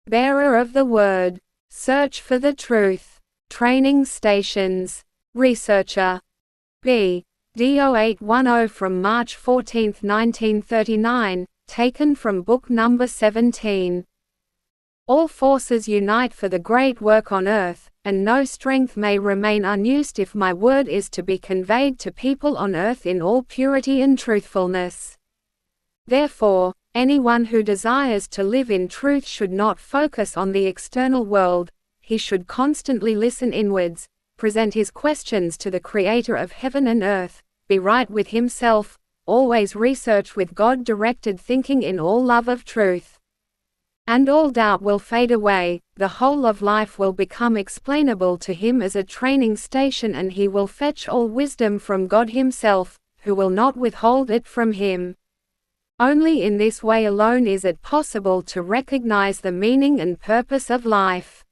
Bearer of the Word. Search for the Truth. Training Stations. Researcher. BD0810 from March 14, 1939, taken from book number 17. All forces unite for the great work on earth, and no strength may remain unused if my word is to be conveyed to people on earth in all purity and truthfulness. Therefore, anyone who desires to live in truth should not focus on the external world, he should constantly listen inwards, present his questions to the Creator of heaven and earth, be right with himself, always research with God-directed thinking in all love of truth. And all doubt will fade away, the whole of life will become explainable to him as a training station, and he will fetch all wisdom from God himself, who will not withhold it from him. Only in this way alone is it possible to recognize the meaning and purpose of life.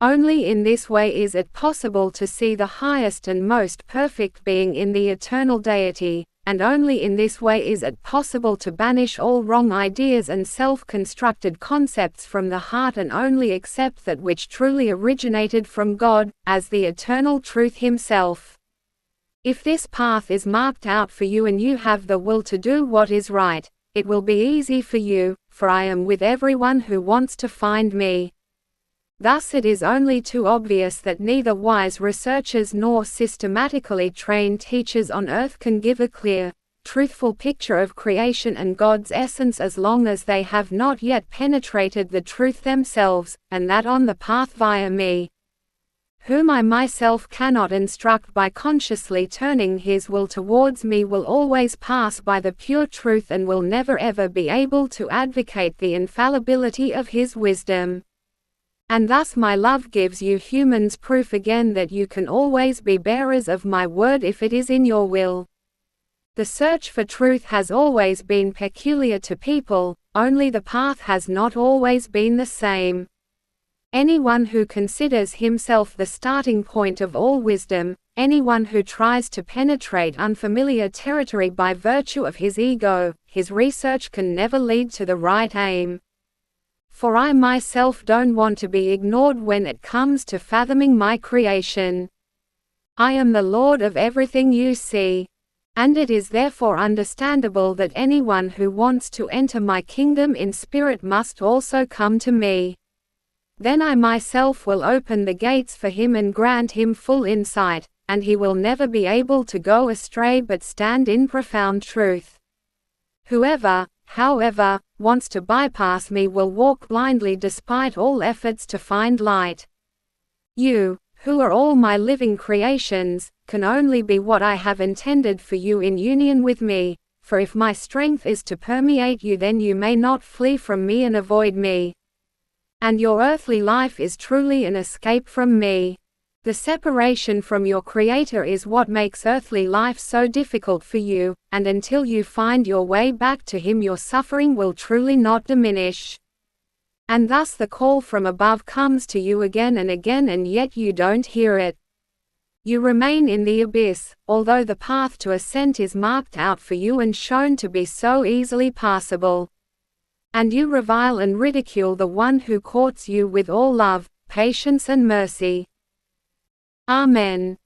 Only in this way is it possible to see the highest and most perfect being in the eternal deity, and only in this way is it possible to banish all wrong ideas and self-constructed concepts from the heart and only accept that which truly originated from God, as the eternal truth himself. If this path is marked out for you and you have the will to do what is right, it will be easy for you, for I am with everyone who wants to find me. Thus it is only too obvious that neither wise researchers nor systematically trained teachers on earth can give a clear, truthful picture of creation and God's essence as long as they have not yet penetrated the truth themselves, and that on the path via me, whom I myself cannot instruct by consciously turning his will towards me, will always pass by the pure truth and will never ever be able to advocate the infallibility of his wisdom. And thus my love gives you humans proof again that you can always be bearers of my word if it is in your will. The search for truth has always been peculiar to people, only the path has not always been the same. Anyone who considers himself the starting point of all wisdom, anyone who tries to penetrate unfamiliar territory by virtue of his ego, his research can never lead to the right aim. For I myself don't want to be ignored when it comes to fathoming my creation. I am the Lord of everything you see. And it is therefore understandable that anyone who wants to enter my kingdom in spirit must also come to me. Then I myself will open the gates for him and grant him full insight, and he will never be able to go astray but stand in profound truth. Whoever, however, wants to bypass me will walk blindly despite all efforts to find light. You, who are all my living creations, can only be what I have intended for you in union with me, for if my strength is to permeate you, then you may not flee from me and avoid me. And your earthly life is truly an escape from me. The separation from your Creator is what makes earthly life so difficult for you, and until you find your way back to Him, your suffering will truly not diminish. And thus the call from above comes to you again and again, and yet you don't hear it. You remain in the abyss, although the path to ascent is marked out for you and shown to be so easily passable. And you revile and ridicule the one who courts you with all love, patience and mercy. Amen.